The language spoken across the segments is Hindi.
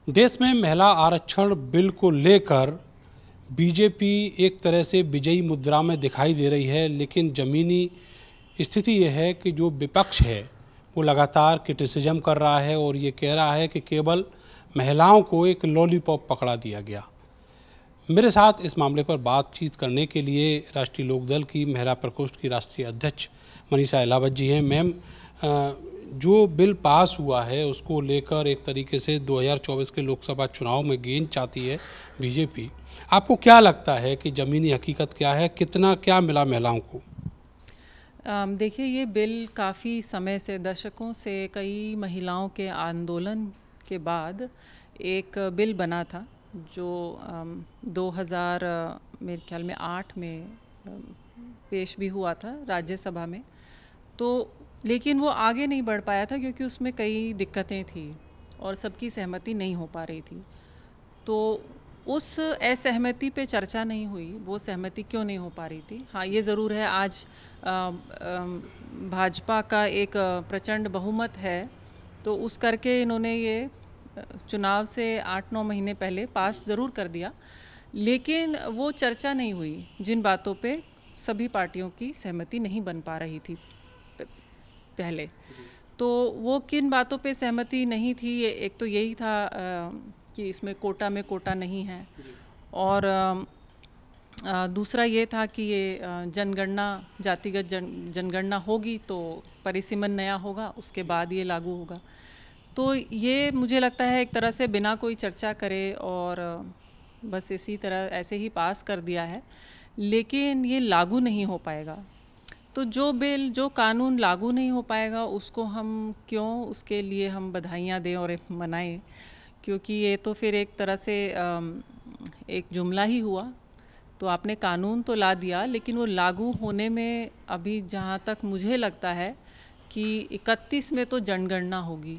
देश में महिला आरक्षण बिल को लेकर बीजेपी एक तरह से विजयी मुद्रा में दिखाई दे रही है, लेकिन ज़मीनी स्थिति यह है कि जो विपक्ष है वो लगातार क्रिटिसिज्म कर रहा है और ये कह रहा है कि केवल महिलाओं को एक लॉलीपॉप पकड़ा दिया गया। मेरे साथ इस मामले पर बातचीत करने के लिए राष्ट्रीय लोकदल की महिला प्रकोष्ठ की राष्ट्रीय अध्यक्ष मनीषा अहलावत जी हैं। मैम, जो बिल पास हुआ है उसको लेकर एक तरीके से 2024 के लोकसभा चुनाव में गेंद चाहती है बीजेपी। आपको क्या लगता है कि ज़मीनी हकीकत क्या है, कितना क्या मिला महिलाओं को? देखिए, ये बिल काफ़ी समय से, दशकों से कई महिलाओं के आंदोलन के बाद एक बिल बना था जो 2000 मेरे ख्याल में 8 में पेश भी हुआ था राज्यसभा में। तो लेकिन वो आगे नहीं बढ़ पाया था क्योंकि उसमें कई दिक्कतें थी और सबकी सहमति नहीं हो पा रही थी। तो उस असहमति पे चर्चा नहीं हुई, वो सहमति क्यों नहीं हो पा रही थी। हाँ, ये ज़रूर है, आज भाजपा का एक प्रचंड बहुमत है, तो उस करके इन्होंने ये चुनाव से 8-9 महीने पहले पास ज़रूर कर दिया, लेकिन वो चर्चा नहीं हुई जिन बातों पे सभी पार्टियों की सहमति नहीं बन पा रही थी पहले। तो वो किन बातों पे सहमति नहीं थी, एक तो यही था कि इसमें कोटा में कोटा नहीं है, और दूसरा ये था कि ये जनगणना, जातिगत जनगणना होगी तो परिसीमन नया होगा, उसके बाद ये लागू होगा। तो ये मुझे लगता है एक तरह से बिना कोई चर्चा करे और बस इसी तरह ऐसे ही पास कर दिया है, लेकिन ये लागू नहीं हो पाएगा। तो जो बिल, जो कानून लागू नहीं हो पाएगा उसको हम क्यों उसके लिए हम बधाइयाँ दें और मनाएं, क्योंकि ये तो फिर एक तरह से एक जुमला ही हुआ। तो आपने कानून तो ला दिया, लेकिन वो लागू होने में अभी जहाँ तक मुझे लगता है कि 31 में तो जनगणना होगी,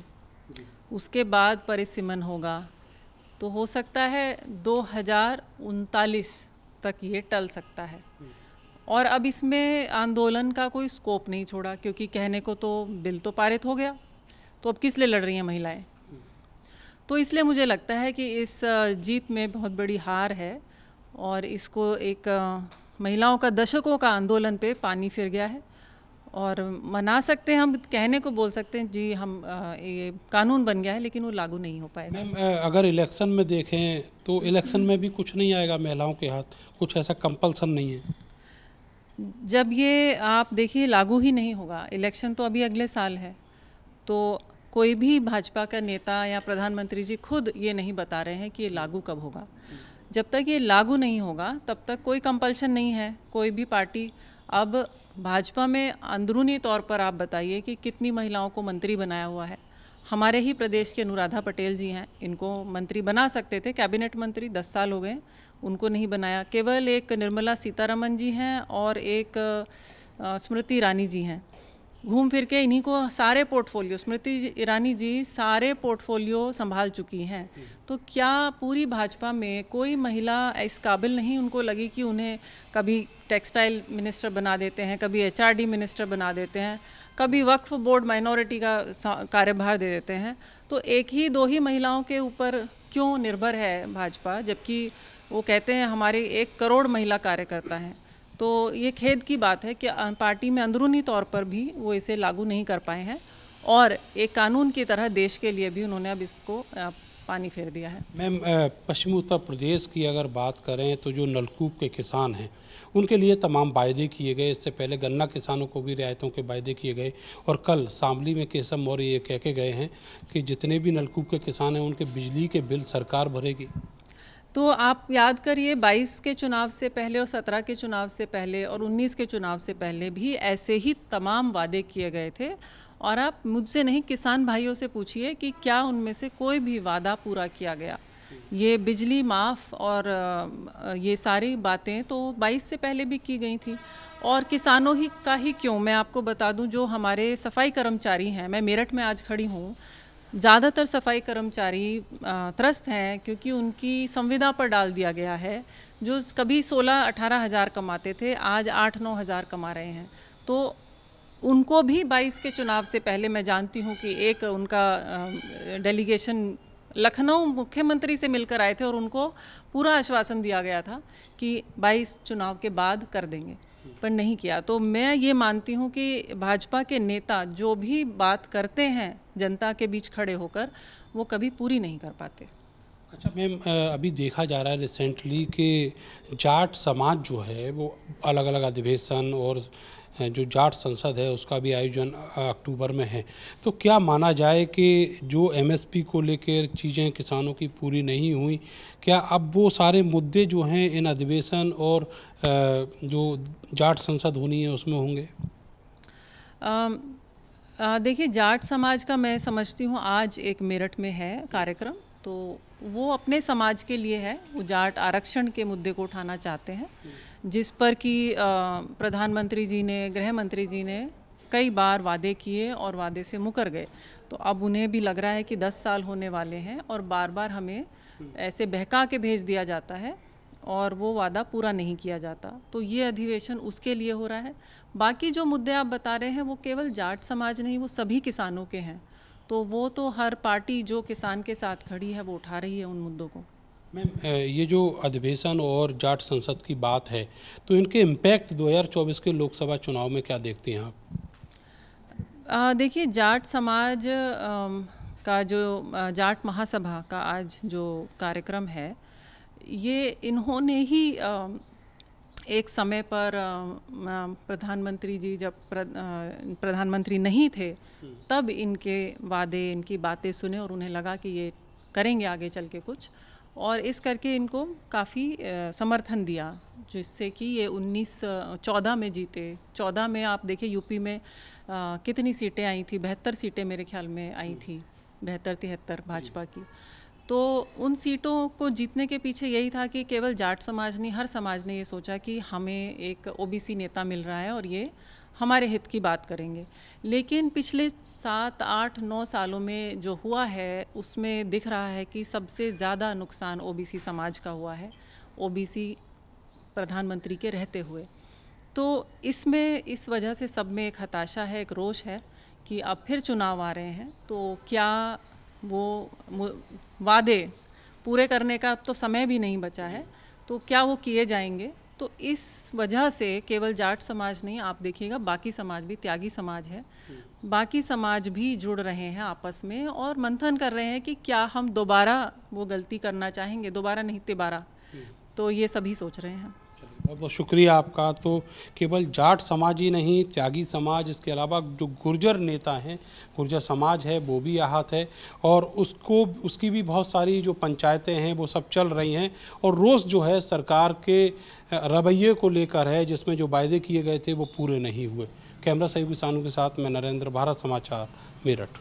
उसके बाद परिसीमन होगा, तो हो सकता है 2039 तक ये टल सकता है। और अब इसमें आंदोलन का कोई स्कोप नहीं छोड़ा, क्योंकि कहने को तो बिल तो पारित हो गया, तो अब किस लिए लड़ रही हैं महिलाएं। तो इसलिए मुझे लगता है कि इस जीत में बहुत बड़ी हार है और इसको एक महिलाओं का दशकों का आंदोलन पे पानी फिर गया है। और मना सकते हैं, हम कहने को बोल सकते हैं जी हम ये कानून बन गया है, लेकिन वो लागू नहीं हो पाएगा। मैम, अगर इलेक्शन में देखें तो इलेक्शन में भी कुछ नहीं आएगा महिलाओं के हाथ, कुछ ऐसा कंपल्सन नहीं है। जब ये आप देखिए लागू ही नहीं होगा, इलेक्शन तो अभी अगले साल है, तो कोई भी भाजपा का नेता या प्रधानमंत्री जी खुद ये नहीं बता रहे हैं कि ये लागू कब होगा। जब तक ये लागू नहीं होगा तब तक कोई कंपल्शन नहीं है कोई भी पार्टी। अब भाजपा में अंदरूनी तौर पर आप बताइए कि कितनी महिलाओं को मंत्री बनाया हुआ है। हमारे ही प्रदेश के अनुराधा पटेल जी हैं, इनको मंत्री बना सकते थे, कैबिनेट मंत्री 10 साल हो गए, उनको नहीं बनाया। केवल एक निर्मला सीतारमण जी हैं और एक स्मृति ईरानी जी हैं, घूम फिर के इन्हीं को सारे पोर्टफोलियो, स्मृति ईरानी जी सारे पोर्टफोलियो संभाल चुकी हैं। तो क्या पूरी भाजपा में कोई महिला इस काबिल नहीं उनको लगी कि उन्हें कभी टेक्सटाइल मिनिस्टर बना देते हैं, कभी एचआरडी मिनिस्टर बना देते हैं, कभी वक्फ बोर्ड माइनॉरिटी का कार्यभार दे देते हैं। तो एक ही दो ही महिलाओं के ऊपर क्यों निर्भर है भाजपा, जबकि वो कहते हैं हमारे 1 करोड़ महिला कार्यकर्ता हैं। तो ये खेद की बात है कि पार्टी में अंदरूनी तौर पर भी वो इसे लागू नहीं कर पाए हैं और एक कानून की तरह देश के लिए भी उन्होंने अब इसको पानी फेर दिया है। मैम, पश्चिमी उत्तर प्रदेश की अगर बात करें तो जो नलकूप के किसान हैं उनके लिए तमाम वायदे किए गए। इससे पहले गन्ना किसानों को भी रियायतों के वायदे किए गए और कल शामली में केशव मौर्य ये कह के गए हैं कि जितने भी नलकूप के किसान हैं उनके बिजली के बिल सरकार भरेगी। तो आप याद करिए 22 के चुनाव से पहले और 17 के चुनाव से पहले और 19 के चुनाव से पहले भी ऐसे ही तमाम वादे किए गए थे। और आप मुझसे नहीं, किसान भाइयों से पूछिए कि क्या उनमें से कोई भी वादा पूरा किया गया। ये बिजली माफ़ और ये सारी बातें तो 22 से पहले भी की गई थी। और किसानों ही का ही क्यों, मैं आपको बता दूं, जो हमारे सफाई कर्मचारी हैं, मैं मेरठ में आज खड़ी हूँ, ज़्यादातर सफाई कर्मचारी त्रस्त हैं क्योंकि उनकी संविदा पर डाल दिया गया है। जो कभी 16-18 हज़ार कमाते थे, आज 8-9 हज़ार कमा रहे हैं। तो उनको भी 22 के चुनाव से पहले मैं जानती हूँ कि एक उनका डेलीगेशन लखनऊ मुख्यमंत्री से मिलकर आए थे और उनको पूरा आश्वासन दिया गया था कि 22 चुनाव के बाद कर देंगे, पर नहीं किया। तो मैं ये मानती हूँ कि भाजपा के नेता जो भी बात करते हैं जनता के बीच खड़े होकर, वो कभी पूरी नहीं कर पाते। अच्छा मैम, अभी देखा जा रहा है रिसेंटली कि जाट समाज जो है वो अलग अलग अधिवेशन और जो जाट संसद है उसका भी आयोजन अक्टूबर में है। तो क्या माना जाए कि जो एमएसपी को लेकर चीज़ें किसानों की पूरी नहीं हुई, क्या अब वो सारे मुद्दे जो हैं इन अधिवेशन और जो जाट संसद होनी है उसमें होंगे? देखिए, जाट समाज का मैं समझती हूँ आज एक मेरठ में है कार्यक्रम, तो वो अपने समाज के लिए है। वो जाट आरक्षण के मुद्दे को उठाना चाहते हैं, जिस पर कि प्रधानमंत्री जी ने, गृह मंत्री जी ने कई बार वादे किए और वादे से मुकर गए। तो अब उन्हें भी लग रहा है कि 10 साल होने वाले हैं और बार बार हमें ऐसे बहका के भेज दिया जाता है और वो वादा पूरा नहीं किया जाता। तो ये अधिवेशन उसके लिए हो रहा है। बाकी जो मुद्दे आप बता रहे हैं वो केवल जाट समाज नहीं, वो सभी किसानों के हैं। तो वो तो हर पार्टी जो किसान के साथ खड़ी है वो उठा रही है उन मुद्दों को। मैम, ये जो अधिवेशन और जाट संसद की बात है, तो इनके इम्पैक्ट 2024 के लोकसभा चुनाव में क्या देखती हैं आप? देखिए, जाट समाज का जो जाट महासभा का आज जो कार्यक्रम है, ये इन्होंने ही एक समय पर प्रधानमंत्री जी जब प्रधानमंत्री नहीं थे तब इनके वादे, इनकी बातें सुने और उन्हें लगा कि ये करेंगे आगे चल के कुछ, और इस करके इनको काफ़ी समर्थन दिया, जिससे कि ये 14 में जीते। 14 में आप देखिए यूपी में कितनी सीटें आई थी, 72 सीटें मेरे ख्याल में आई थी, 72-73 भाजपा की। तो उन सीटों को जीतने के पीछे यही था कि केवल जाट समाज नहीं, हर समाज ने ये सोचा कि हमें एक ओबीसी नेता मिल रहा है और ये हमारे हित की बात करेंगे। लेकिन पिछले 7, 8, 9 सालों में जो हुआ है उसमें दिख रहा है कि सबसे ज़्यादा नुकसान ओबीसी समाज का हुआ है, ओबीसी प्रधानमंत्री के रहते हुए। तो इसमें इस वजह से सब में एक हताशा है, एक रोष है कि अब फिर चुनाव आ रहे हैं, तो क्या वो वादे पूरे करने का अब तो समय भी नहीं बचा है, तो क्या वो किए जाएंगे? तो इस वजह से केवल जाट समाज नहीं, आप देखिएगा बाकी समाज भी, त्यागी समाज है, बाकी समाज भी जुड़ रहे हैं आपस में और मंथन कर रहे हैं कि क्या हम दोबारा वो गलती करना चाहेंगे, दोबारा नहीं तिबारा। तो ये सभी सोच रहे हैं। बहुत बहुत शुक्रिया आपका। तो केवल जाट समाज ही नहीं, त्यागी समाज, इसके अलावा जो गुर्जर नेता हैं, गुर्जर समाज है वो भी आहत है और उसकी भी बहुत सारी जो पंचायतें हैं वो सब चल रही हैं और रोष जो है सरकार के रवैये को लेकर है, जिसमें जो वायदे किए गए थे वो पूरे नहीं हुए। कैमरा सहयोगी सानू के साथ मैं नरेंद्र, भारत समाचार, मेरठ।